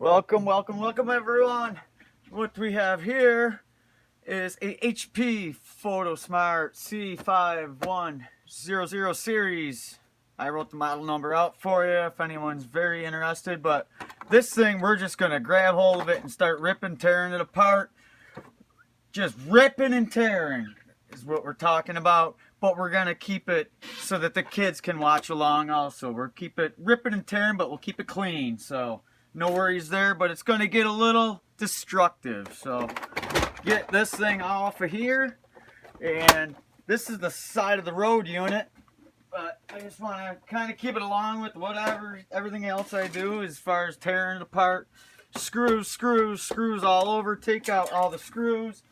Welcome everyone. What we have here is a HP photosmart C5100 series. I wrote the model number out for you if anyone's very interested, but this thing we're just gonna grab hold of it and start ripping, tearing it apart. Just ripping and tearing is what we're talking about, but we're gonna keep it so that the kids can watch along also. We'll keep it ripping and tearing, but we'll keep it clean, so no worries there, but it's gonna get a little destructive. So get this thing off of here, and this is the side of the road unit, but I just want to kind of keep it along with everything else I do as far as tearing it apart. Screws all over. Take out all the screws.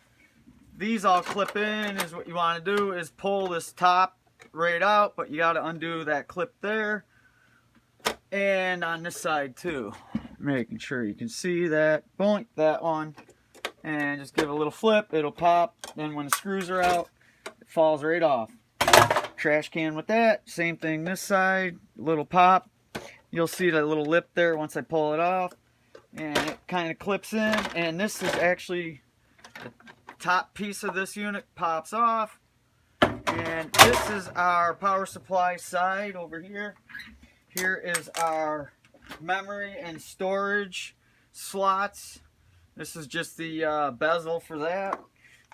These all clip in. Is what you want to do is pull this top right out, but you got to undo that clip there, and on this side too, making sure you can see that. Boink, that one, and just give it a little flip. It'll pop. Then when the screws are out, it falls right off. Trash can with that. Same thing this side. Little pop. You'll see that little lip there once I pull it off, and it kind of clips in. And this is actually the top piece of this unit pops off. And this is our power supply side over here. Here is our memory and storage slots. This is just the bezel for that.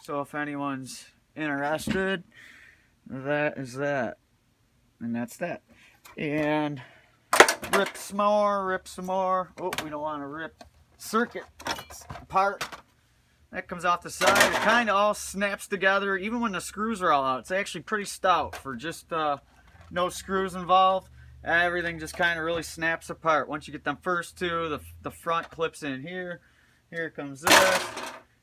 So if anyone's interested, that is that. And that's that. And rip some more. Oh, we don't want to rip circuit apart. That comes off the side. It kind of all snaps together. Even when the screws are all out, it's actually pretty stout for just no screws involved. Everything just kind of really snaps apart. Once you get them first two, the front clips in here. Here comes this.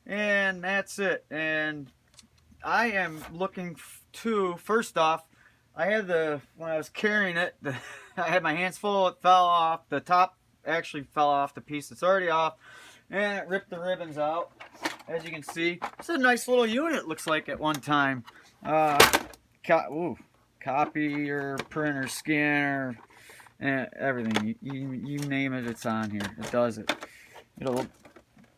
And that's it. And I am looking to, first off, when I was carrying it, I had my hands full, it fell off. The top actually fell off the piece that's already off. And it ripped the ribbons out. As you can see, it's a nice little unit, looks like, at one time. Copier, printer, scanner, everything. You name it, it's on here. It does it. It'll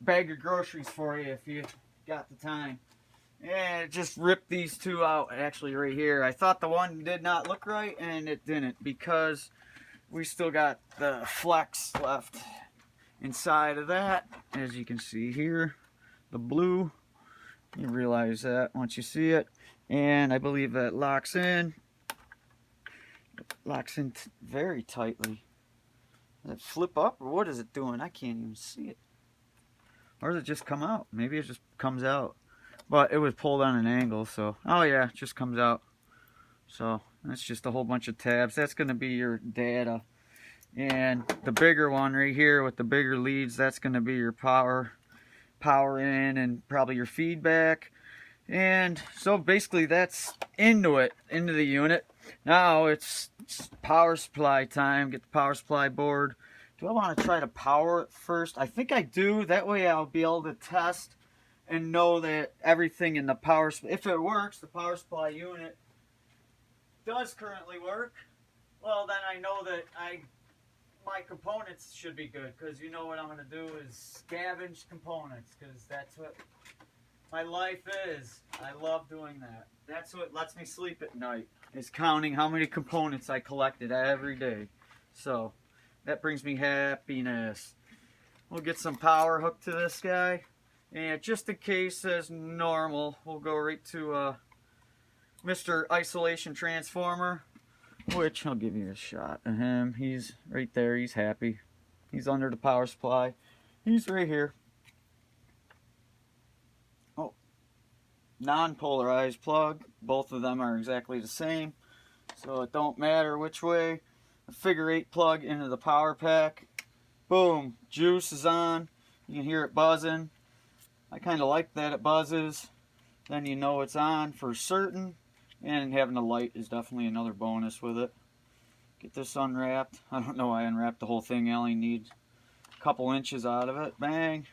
bag your groceries for you if you got the time. And it just ripped these two out, actually, right here. I thought the one did not look right, and it didn't, because we still got the flex left inside of that. As you can see here, the blue. You realize that once you see it. And I believe that locks in. Locks in very tightly. Does it flip up, or what is it doing? I can't even see it. Or does it just come out? Maybe it just comes out. But it was pulled on an angle, so... Oh yeah, it just comes out. So, that's just a whole bunch of tabs. That's going to be your data. And the bigger one right here with the bigger leads, that's going to be your power in and probably your feedback. And so basically that's into the unit. Now it's power supply time. Get the power supply board. Do I want to try to power it first? I think I do. That way I'll be able to test and know that everything in the power, if it works, the power supply unit does currently work. Well, then I know that my components should be good, because you know what I'm going to do is scavenge components, because that's what my life is. I love doing that. That's what lets me sleep at night, is counting how many components I collected every day. So that brings me happiness. We'll get some power hooked to this guy, and just in case as normal, we'll go right to Mr. Isolation Transformer, which I'll give you a shot of him. He's right there. He's happy. He's under the power supply. He's right here. Oh, non-polarized plug. Both of them are exactly the same, so it don't matter which way. A figure 8 plug into the power pack. Boom, juice is on. You can hear it buzzing. I kind of like that it buzzes. Then you know it's on for certain. And having a light is definitely another bonus with it. Get this unwrapped. I don't know why I unwrapped the whole thing. I only need a couple inches out of it. Bang.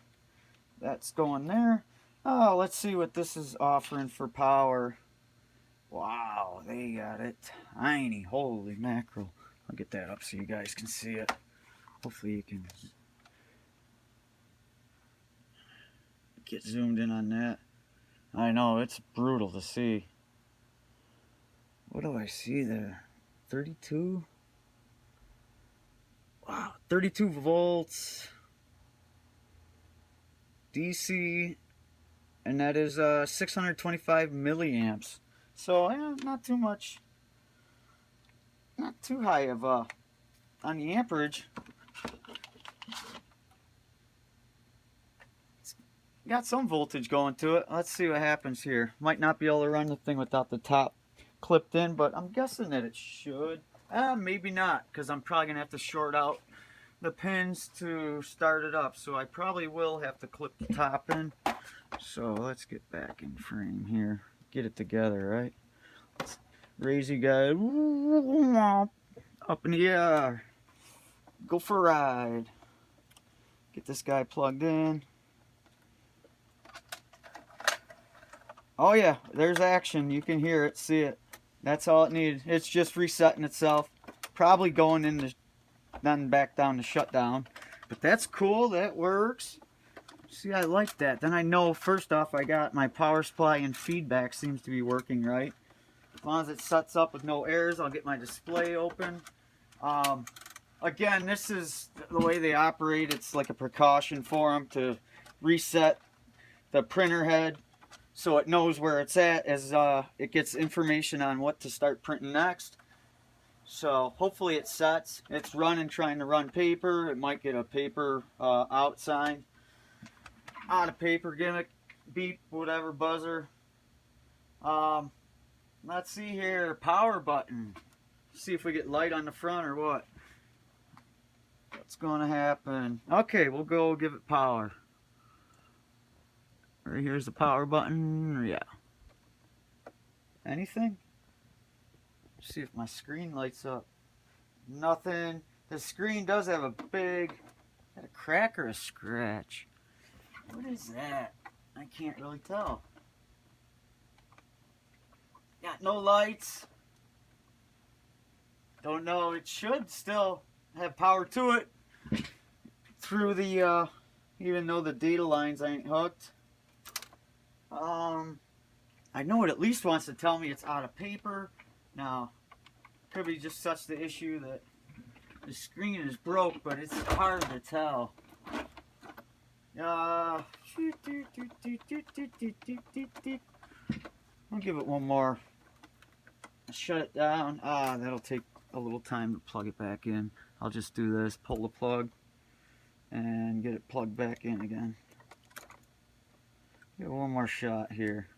That's going there. Oh, let's see what this is offering for power. Wow, they got it tiny. Holy mackerel. I'll get that up so you guys can see it. Hopefully you can. Get zoomed in on that. I know, it's brutal to see. What do I see there? 32? Wow, 32 volts. DC, and that is 625 milliamps. So not too much, not too high of on the amperage. It's got some voltage going to it. Let's see what happens here. Might not be able to run the thing without the top clipped in, but I'm guessing that it should. Maybe not, because I'm probably gonna have to short out the pins to start it up, so I probably will have to clip the top in. So let's get back in frame here, get it together, right? Let's raise you guys up in the air, go for a ride, get this guy plugged in. Oh yeah, there's action. You can hear it, see it. That's all it needs. It's just resetting itself, probably going into then back down to shutdown. But that's cool, that works. See, I like that. Then I know, first off, I got my power supply and feedback seems to be working right. As long as it sets up with no errors, I'll get my display open. Again, this is the way they operate. It's like a precaution for them to reset the printer head so it knows where it's at as it gets information on what to start printing next. So hopefully it sets. It's running, trying to run paper. It might get a paper out sign. Out of paper gimmick, beep, whatever, buzzer. Let's see here, power button. See if we get light on the front or what. What's gonna happen? Okay, we'll go give it power. Right here's the power button. Yeah. Anything? See if my screen lights up. Nothing. The screen does have a big, got a crack or a scratch. What is that? I can't really tell. Got no lights. Don't know. It should still have power to it through the even though the data lines ain't hooked. I know it at least wants to tell me it's out of paper. Now, could be just such the issue that the screen is broke, but it's hard to tell. I'll give it one more. Shut it down. That'll take a little time to plug it back in. I'll just do this, pull the plug, and get it plugged back in again. Give it one more shot here.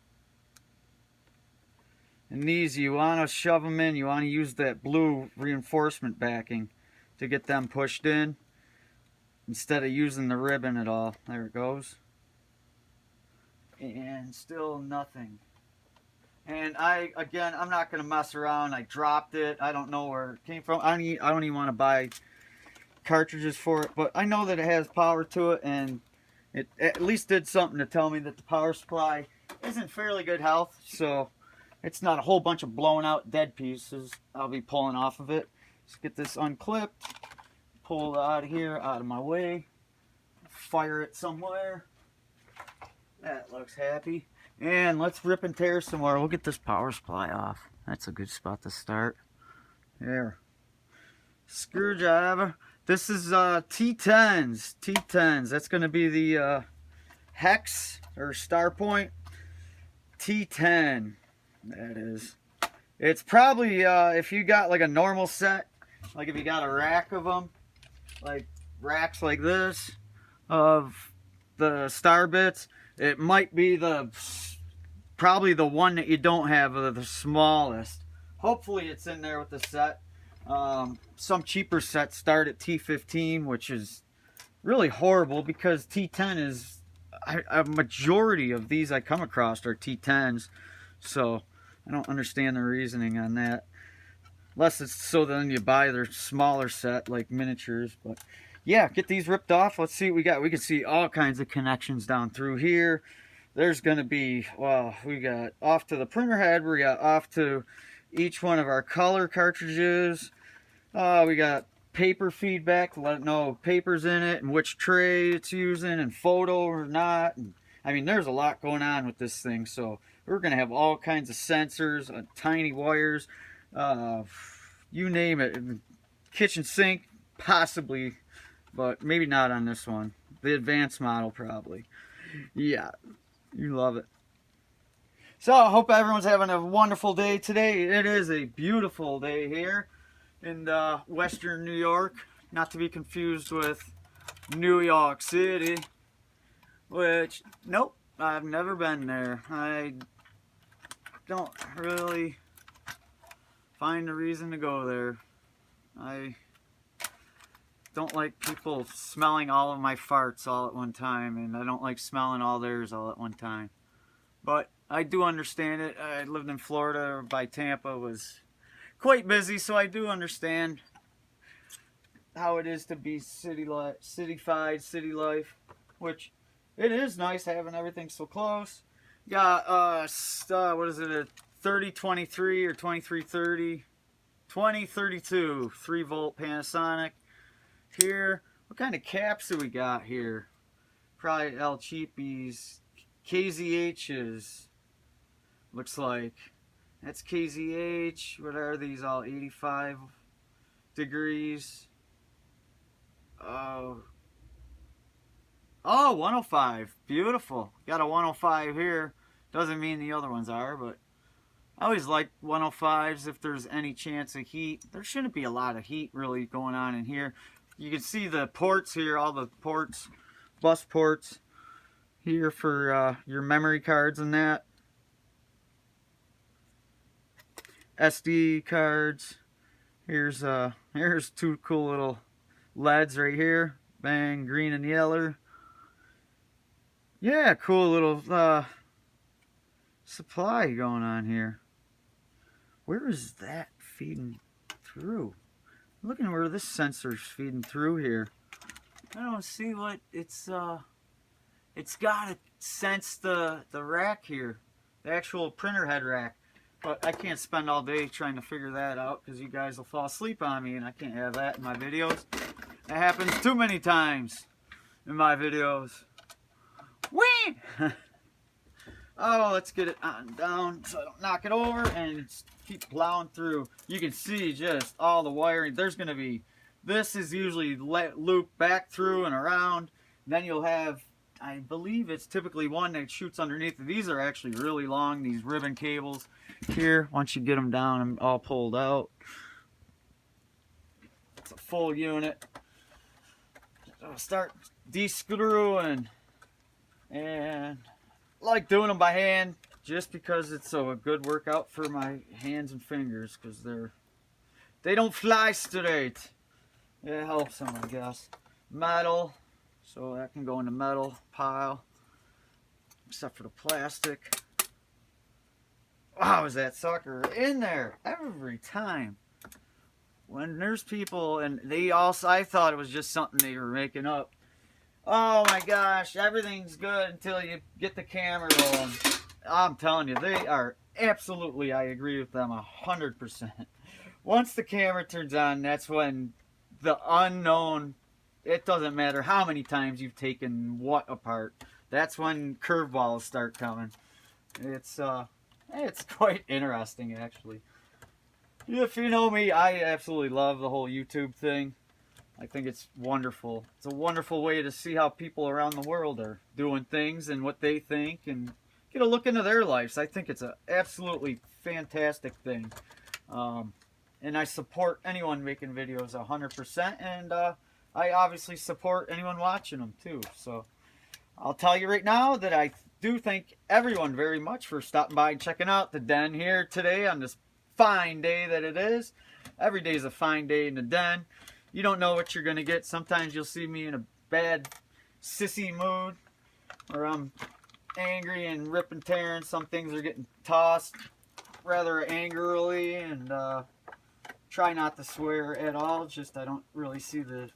And these, you want to shove them in, you want to use that blue reinforcement backing to get them pushed in instead of using the ribbon at all. There it goes. And still nothing. And I'm not going to mess around. I dropped it. I don't know where it came from. I don't even want to buy cartridges for it, but I know that it has power to it, and it at least did something to tell me that the power supply is in fairly good health, so it's not a whole bunch of blown out dead pieces I'll be pulling off of it. Let's get this unclipped, pull it out of here, out of my way, fire it somewhere. That looks happy. And let's rip and tear some more. We'll get this power supply off. That's a good spot to start. There. Screwdriver. This is T10s. T10s. That's going to be the hex or star point. T10. That is. It's probably, if you got like a normal set, like if you got a rack of them, like racks like this of the star bits, it might be probably the one that you don't have, the smallest. Hopefully it's in there with the set. Some cheaper sets start at T15, which is really horrible because T10 is, a majority of these I come across are T10s. So I don't understand the reasoning on that. Unless it's so then you buy their smaller set like miniatures. But yeah, get these ripped off. Let's see what we got. We can see all kinds of connections down through here. There's going to be, well, we got off to the printer head. We got off to each one of our color cartridges. We got paper feedback to let it know paper's in it and which tray it's using and photo or not. And I mean, there's a lot going on with this thing, so we're going to have all kinds of sensors, tiny wires, you name it. Kitchen sink, possibly, but maybe not on this one. The advanced model, probably. Yeah, you love it. So I hope everyone's having a wonderful day today. It is a beautiful day here in Western New York, not to be confused with New York City, which, nope, I've never been there. I don't really find a reason to go there. I don't like people smelling all of my farts all at one time, and I don't like smelling all theirs all at one time. But I do understand it. I lived in Florida by Tampa, was quite busy, so I do understand how it is to be cityfied, city life, which it is nice having everything so close. Got what is it, a 3023 or 2330, 2032 3-volt Panasonic here. What kind of caps do we got here? Probably El Cheapies, KZHs. Looks like that's KZH. What are these? All 85 degrees. Oh, 105. Beautiful. Got a 105 here. Doesn't mean the other ones are, but I always like 105s if there's any chance of heat. There shouldn't be a lot of heat really going on in here. You can see the ports here, all the ports, bus ports here for your memory cards and that. SD cards. Here's two cool little LEDs right here. Bang, green and yellow. Yeah, cool little supply going on here. Where is that feeding through? Looking where this sensor's feeding through here. I don't see what it's gotta sense the rack here. The actual printer head rack. But I can't spend all day trying to figure that out because you guys will fall asleep on me and I can't have that in my videos. That happens too many times in my videos. Whee! Oh, let's get it on down so I don't knock it over and keep plowing through. You can see just all the wiring. There's going to be, this is usually looped back through and around. Then you'll have, I believe it's typically one that shoots underneath. These are actually really long, these ribbon cables here. Once you get them down and all pulled out. It's a full unit. I'll start de-screwing. And I like doing them by hand just because it's a good workout for my hands and fingers because they don't fly straight. It helps them, I guess. Metal, so that can go in the metal pile, except for the plastic. Wow, is that sucker in there every time? When there's people, and they also, I thought it was just something they were making up. Oh my gosh, everything's good until you get the camera rolling. I'm telling you, they are absolutely, I agree with them 100%. Once the camera turns on, that's when the unknown, it doesn't matter how many times you've taken what apart. That's when curveballs start coming. It's quite interesting, actually. If you know me, I absolutely love the whole YouTube thing. I think it's wonderful. It's a wonderful way to see how people around the world are doing things and what they think and get a look into their lives. I think it's an absolutely fantastic thing. And I support anyone making videos 100%. And I obviously support anyone watching them too. So I'll tell you right now that I do thank everyone very much for stopping by and checking out the den here today on this fine day that it is. Every day is a fine day in the den. You don't know what you're going to get. Sometimes you'll see me in a bad sissy mood where I'm angry and ripping, tearing. Some things are getting tossed rather angrily, and try not to swear at all. Just I don't really see the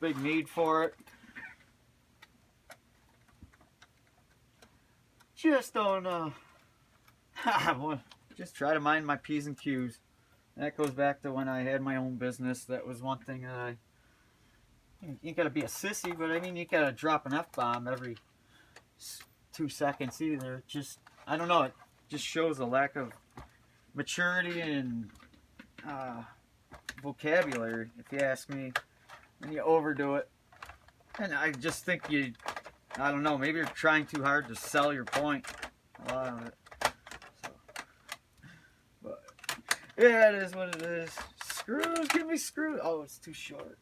big need for it. Just don't just try to mind my P's and Q's. That goes back to when I had my own business. That was one thing that you gotta be a sissy, but I mean, you gotta drop an F-bomb every 2 seconds either. Just, I don't know, it just shows a lack of maturity and vocabulary, if you ask me, when you overdo it. And I just think I don't know, maybe you're trying too hard to sell your point, a lot of it. So, but yeah, it is what it is. Screws, give me screws. Oh, it's too short.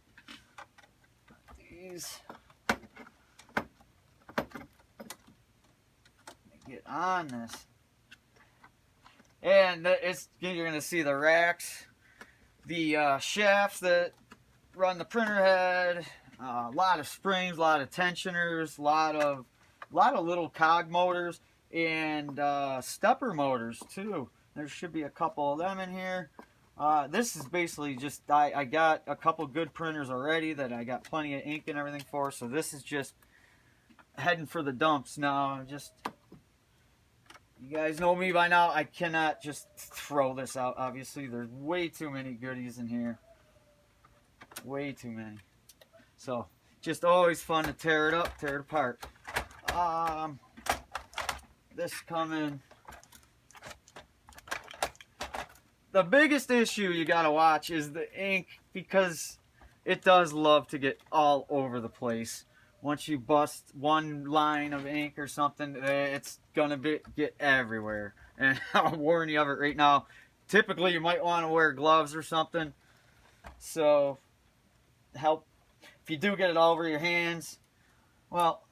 These. Get on this. And you're going to see the racks, the shafts that run the printer head, a lot of springs, a lot of tensioners, a lot of little cog motors, and stepper motors too. There should be a couple of them in here. This is basically just, I got a couple good printers already that I got plenty of ink and everything for, so this is just heading for the dumps now. You guys know me by now, I cannot just throw this out, obviously. There's way too many goodies in here. Way too many. So, just always fun to tear it up, tear it apart. This coming. The biggest issue you gotta watch is the ink, because it does love to get all over the place. Once you bust one line of ink or something, it's gonna get everywhere. And I'll warn you of it right now. Typically, you might want to wear gloves or something. So, if you do get it all over your hands, well,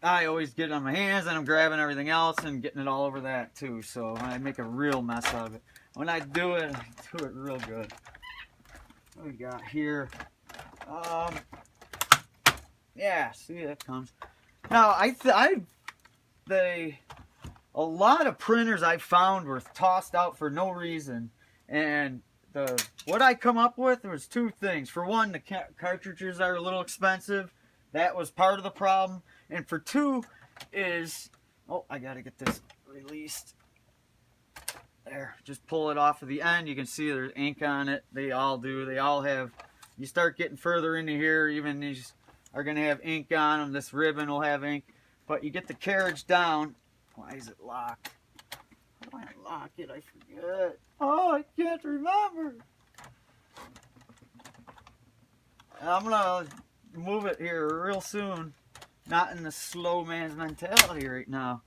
I always get it on my hands and I'm grabbing everything else and getting it all over that too. So I make a real mess of it. When I do it real good. What we got here? Yeah, see, that comes. Now, a lot of printers I found were tossed out for no reason, and what I come up with was two things. For one, the cartridges are a little expensive. That was part of the problem. And for two is, oh, I gotta get this released. There, just pull it off of the end. You can see there's ink on it. They all do. They all have. You start getting further into here, even these are going to have ink on them. This ribbon will have ink. But you get the carriage down. Why is it locked? How do I lock it? I forget. Oh, I can't remember. I'm going to move it here real soon. Not in the slow man's mentality right now.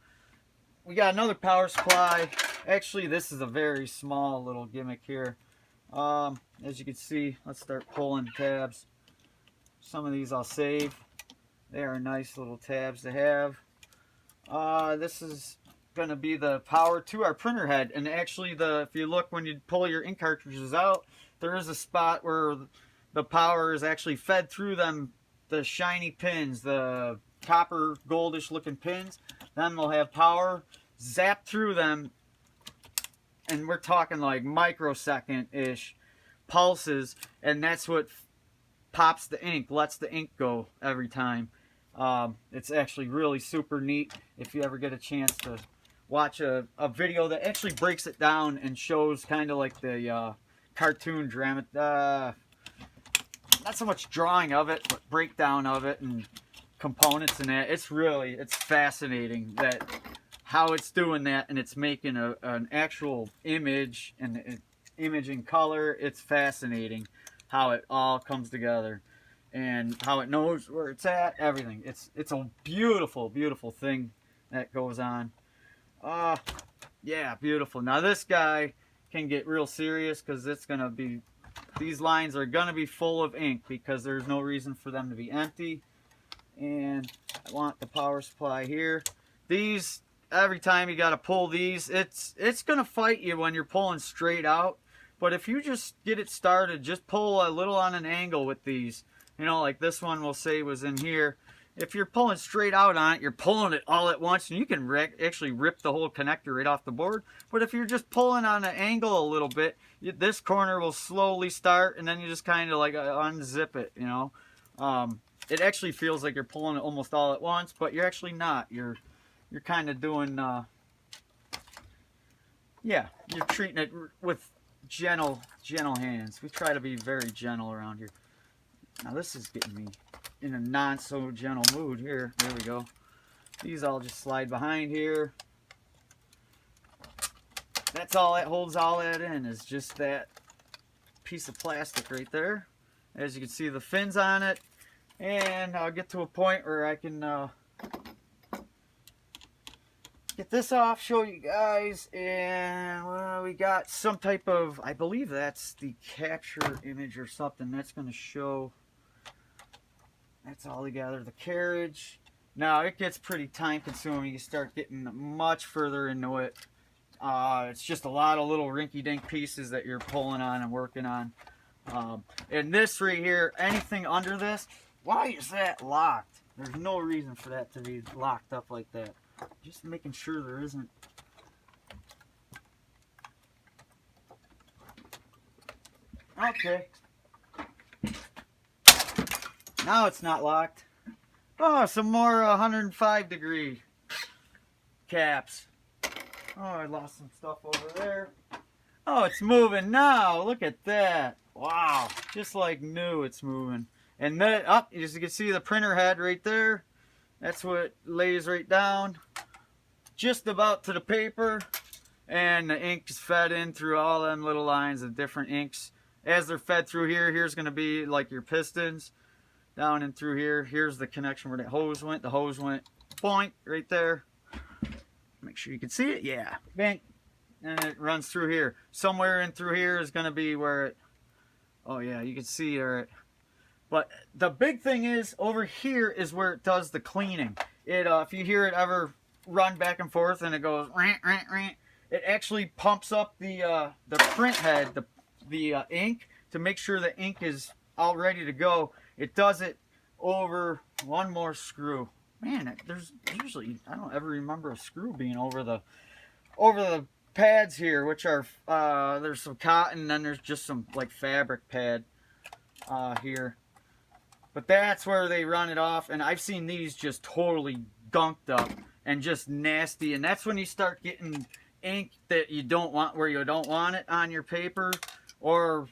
We got another power supply. Actually, this is a very small little gimmick here. As you can see, let's start pulling tabs. Some of these I'll save. They are nice little tabs to have. This is going to be the power to our printer head. And actually, if you look when you pull your ink cartridges out, there is a spot where the power is actually fed through them. The shiny pins, the copper goldish looking pins, then they'll have power zap through them, and we're talking like microsecond-ish pulses, and that's what pops the ink, lets the ink go every time. It's actually really super neat if you ever get a chance to watch a video that actually breaks it down and shows kind of like the cartoon drama, not so much drawing of it, but breakdown of it and components and that. It's fascinating that how it's doing that, and it's making an actual image and an image in color. It's fascinating how it all comes together and how it knows where it's at, everything. It's a beautiful, beautiful thing that goes on. Yeah, beautiful. Now this guy can get real serious because these lines are gonna be full of ink because there's no reason for them to be empty. And I want the power supply here. These, every time you got to pull these, it's going to fight you when you're pulling straight out. But if you just get it started, just pull a little on an angle with these. You know, like this one we'll say was in here. If you're pulling straight out on it, you're pulling it all at once, and you can actually rip the whole connector right off the board. But if you're just pulling on an angle a little bit, this corner will slowly start, and then you just kind of like unzip it, you know. It actually feels like you're pulling it almost all at once, but you're actually not. You're kind of doing, yeah, you're treating it with gentle hands. We try to be very gentle around here. Now this is getting me in a not so gentle mood here. There we go. These all just slide behind here. That's all that holds all that in, is just that piece of plastic right there. As you can see, the fins on it. And I'll get to a point where I can get this off, show you guys. And well, we got some type of, I believe that's the capture image or something. That's going to show, that's all together, the carriage. Now it gets pretty time consuming. You start getting much further into it. It's just a lot of little rinky-dink pieces that you're pulling on and working on. And this right here, anything under this, why is that locked? There's no reason for that to be locked up like that. Just making sure there isn't. Okay. Now it's not locked. Oh, some more 105 degree caps. Oh, I lost some stuff over there. Oh, it's moving now. Look at that. Wow. Just like new, it's moving. And then up, as you can see, the printer head right there. That's what lays right down. Just about to the paper. And the ink is fed in through all them little lines of different inks. As they're fed through here, here's going to be like your pistons. Down and through here. Here's the connection where that hose went. The hose went point right there. Make sure you can see it. Yeah. Bang. And it runs through here. Somewhere in through here is going to be where it... Oh, yeah. You can see it. But the big thing is, over here is where it does the cleaning. If you hear it ever run back and forth and it goes... Rant, rant, rant, it actually pumps up the print head, the ink, to make sure the ink is all ready to go. It does it over one more screw. Man, there's usually, I don't ever remember a screw being over the pads here, which are there's some cotton, and then there's just some like fabric pad here. But that's where they run it off, and I've seen these just totally gunked up and just nasty. And that's when you start getting ink that you don't want, where you don't want it on your paper, or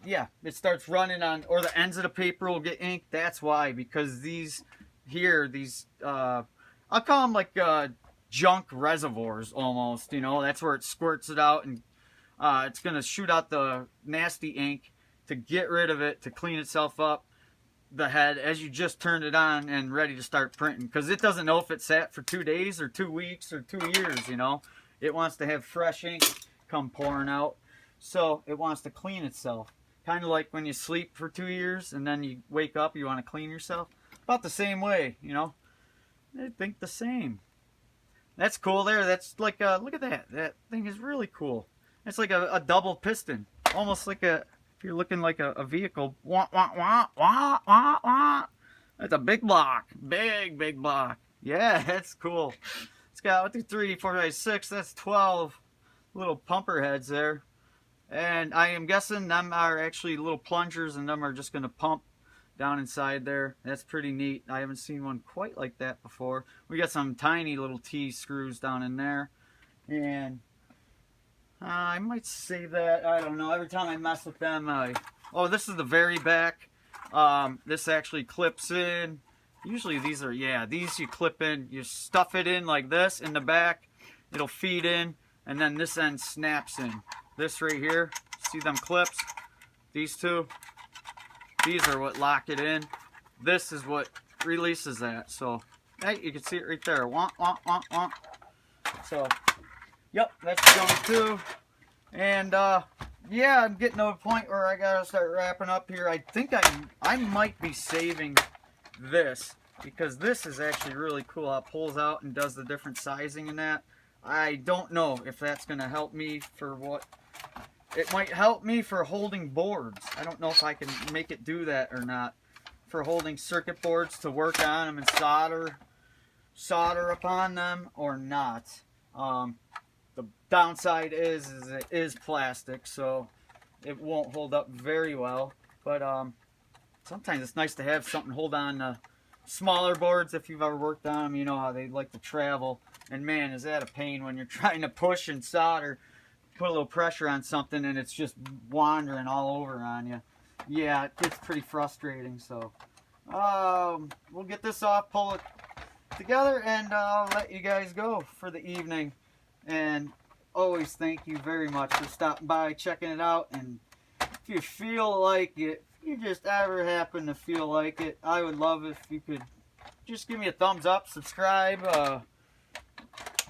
yeah, it starts running on, or the ends of the paper will get ink. That's why, because these here, these I'll call them like junk reservoirs almost, you know. That's where it squirts it out, and it's gonna shoot out the nasty ink to get rid of it, to clean itself up, the head, as you just turned it on and ready to start printing, because it doesn't know if it sat for 2 days or 2 weeks or 2 years, you know. It wants to have fresh ink come pouring out, so it wants to clean itself. Kind of like when you sleep for 2 years and then you wake up, you want to clean yourself. About the same way, you know. I think the same. That's cool there. That's like, look at that. That thing is really cool. It's like a double piston. Almost like if you're looking like a vehicle. Wah, wah, wah, wah, wah, wah. That's a big block. Big block. Yeah, that's cool. It's got 3, 4, 5, 6. That's 12 little pumper heads there. And I am guessing them are actually little plungers, and them are just going to pump down inside there. That's pretty neat. I haven't seen one quite like that before. We got some tiny little T screws down in there. And I might save that. I don't know. Every time I mess with them, oh, this is the very back. This actually clips in. Usually these are, yeah, these you clip in. You stuff it in like this in the back. It'll feed in. And then this end snaps in. This right here, see them clips? These two? These are what lock it in. This is what releases that. So, hey, you can see it right there. Wah, wah, wah, wah. So, yep, that's going too. And, yeah, I'm getting to a point where I gotta start wrapping up here. I think I might be saving this, because this is actually really cool how it pulls out and does the different sizing in that. I don't know if that's going to help me for what... It might help me for holding boards. I don't know if I can make it do that or not. For holding circuit boards to work on them and solder upon them or not. The downside is it is plastic, so it won't hold up very well. But sometimes it's nice to have something hold on to smaller boards. If you've ever worked on them, you know how they like to travel. And man, is that a pain when you're trying to push and solder, put a little pressure on something and it's just wandering all over on you. Yeah, it gets pretty frustrating. So we'll get this off, pull it together, and I'll let you guys go for the evening. And always thank you very much for stopping by, checking it out. And if you feel like it, if you just ever happen to feel like it, I would love if you could just give me a thumbs up, subscribe,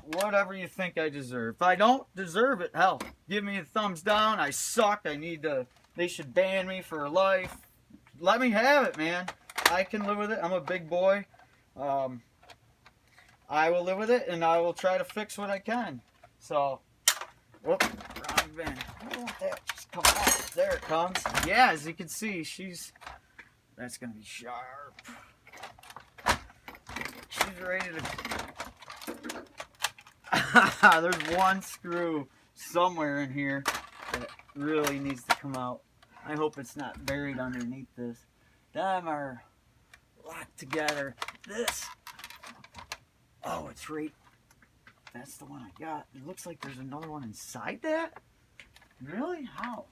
whatever you think I deserve. If I don't deserve it, hell, give me a thumbs down. I suck. They should ban me for life. Let me have it, man. I can live with it. I'm a big boy. I will live with it, and I will try to fix what I can. So, whoop, wrong bin. I don't want that just come off. There it comes. Yeah, as you can see, that's going to be sharp. She's ready to... There's one screw somewhere in here that really needs to come out. I hope it's not buried underneath this. Them are locked together. This... Oh, it's right. That's the one I got. It looks like there's another one inside that? Really? How?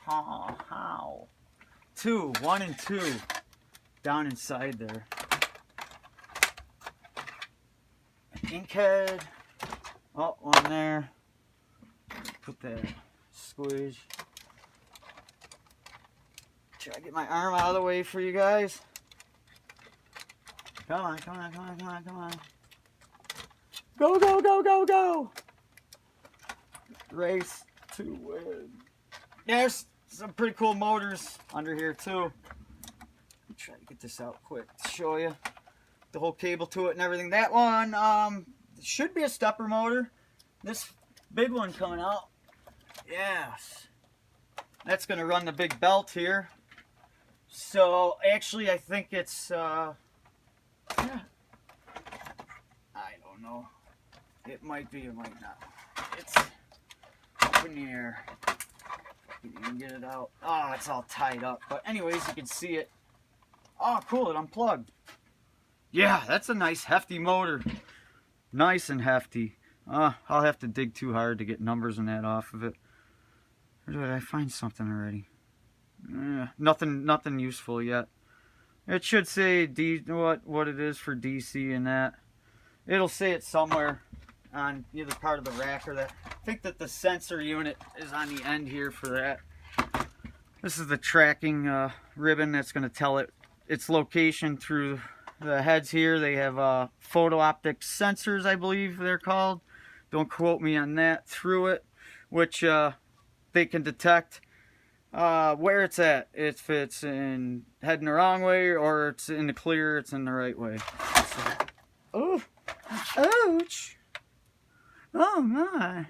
How? One and two down inside there. An ink head. Oh, one there. Put that squeeze. Try to get my arm out of the way for you guys. Come on, come on, come on, come on, come on. Go, go, go, go, go. Race to win. There's some pretty cool motors under here too. Try to get this out quick to show you the whole cable to it and everything. That one should be a stepper motor. This big one coming out, yes, that's gonna run the big belt here. So actually I think it's yeah, I don't know, it might be, it might not. It's up in the air. You can get it out. Oh, it's all tied up, but anyways, you can see it. Oh, cool, it unplugged. Yeah, that's a nice hefty motor. Nice and hefty. I'll have to dig too hard to get numbers and that off of it. Or did I find something already? Nothing useful yet. It should say what it is for DC and that. It'll say it somewhere on either part of the rack or that. I think that the sensor unit is on the end here for that. This is the tracking ribbon that's going to tell it its location through the heads here. They have photo optic sensors, I believe they're called. Don't quote me on that. Through it, which they can detect where it's at. If it's heading the wrong way, or it's in the clear, it's in the right way. So, oh, ouch! Oh my!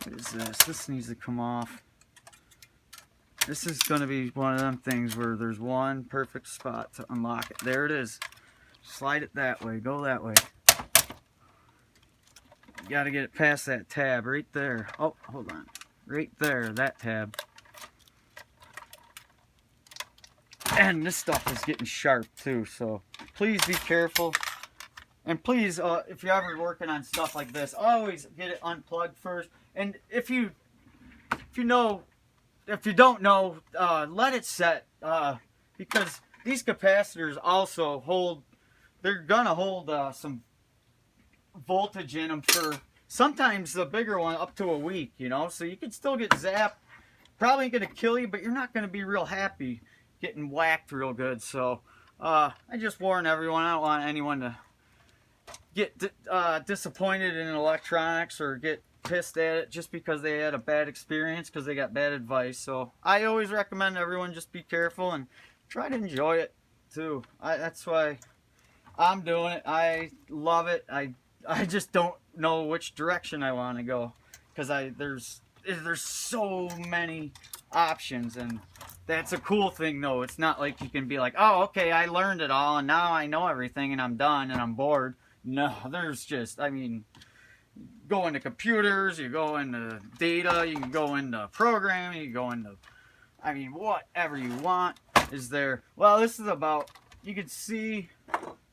What is this? This needs to come off. This is going to be one of them things where there's one perfect spot to unlock it. There it is. Slide it that way. Go that way. You got to get it past that tab right there. Oh, hold on. Right there, that tab. And this stuff is getting sharp too, so please be careful. And please, if you're ever working on stuff like this, always get it unplugged first. And if you don't know, let it set, because these capacitors also hold, they're gonna hold some voltage in them for sometimes the bigger one up to a week, you know, so you can still get zapped. Probably ain't gonna kill you, but you're not gonna be real happy getting whacked real good. So I just warn everyone, I don't want anyone to get disappointed in electronics or get pissed at it just because they had a bad experience, because they got bad advice. So I always recommend everyone just be careful and try to enjoy it too. That's why I'm doing it. I love it. I just don't know which direction I want to go, because there's so many options, and that's a cool thing though. It's not like you can be like, oh, okay, I learned it all and now I know everything and I'm done and I'm bored. No, there's just, I mean, go into computers, you go into data, you can go into programming, you go into, I mean, whatever you want is there. Well, this is about, you can see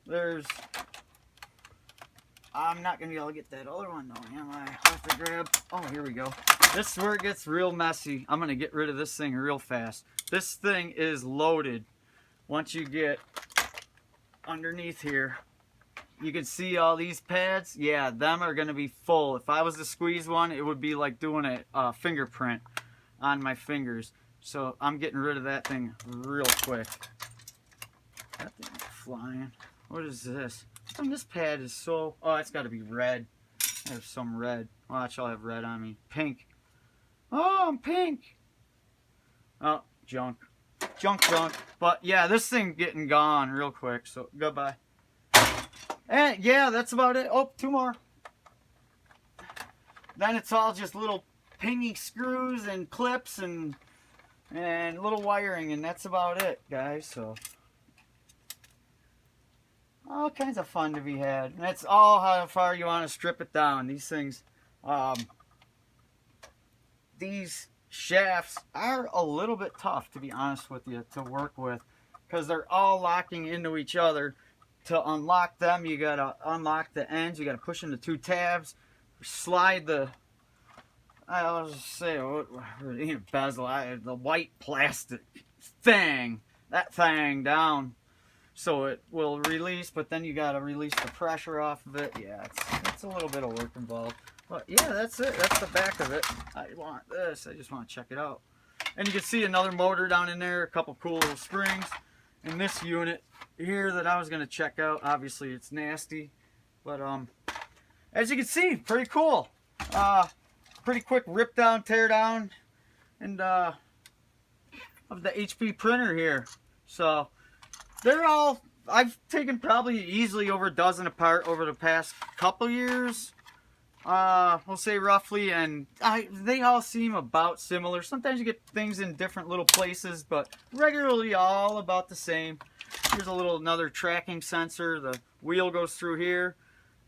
there's, I'm not going to be able to get that other one though, am I? I'll have to grab, oh, here we go. This is where it gets real messy. I'm going to get rid of this thing real fast. This thing is loaded. Once you get underneath here, you can see all these pads. Yeah, them are going to be full. If I was to squeeze one, it would be like doing a fingerprint on my fingers. So I'm getting rid of that thing real quick. That thing is flying. What is this? And this pad is so... Oh, it's got to be red. I have some red. Watch, I'll have red on me. Pink. Oh, I'm pink. Oh, junk. Junk. But yeah, this thing getting gone real quick. So goodbye. And yeah, that's about it. Oh, two more. Then it's all just little pingy screws and clips and little wiring, and that's about it, guys. So all kinds of fun to be had. And that's all how far you want to strip it down. These things, these shafts are a little bit tough, to be honest with you, to work with, because they're all locking into each other. To unlock them, you gotta unlock the ends. You gotta push in the two tabs, slide the, I was just say, bezel, the white plastic thing, that thing down, so it will release. But then you gotta release the pressure off of it. Yeah, it's a little bit of work involved. But yeah, that's it. That's the back of it. I want this. I just want to check it out. And you can see another motor down in there, a couple cool little springs. And this unit here that I was going to check out, obviously it's nasty. But as you can see, pretty cool. Pretty quick rip down, tear down, and of the HP printer here. So they're all, I've taken probably easily over a dozen apart over the past couple years. We'll say roughly, and they all seem about similar. Sometimes you get things in different little places, but regularly all about the same. Here's another tracking sensor. The wheel goes through here.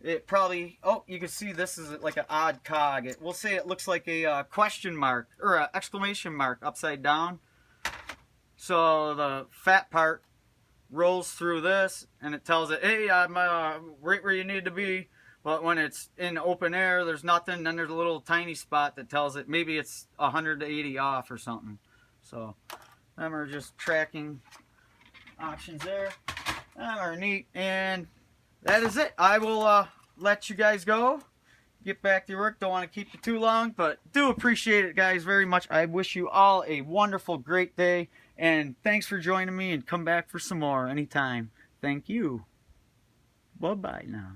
It probably, oh, you can see this is like an odd cog. We'll say it looks like a question mark or an exclamation mark upside down. So the fat part rolls through this, and it tells it, hey, I'm right where you need to be. But when it's in open air, there's nothing. Then there's a little tiny spot that tells it maybe it's 180 off or something. So them are just tracking options there. Them are neat. And that is it. I will let you guys go. Get back to your work. Don't want to keep you too long, but do appreciate it, guys, very much. I wish you all a wonderful, great day. And thanks for joining me, and come back for some more anytime. Thank you. Bye-bye now.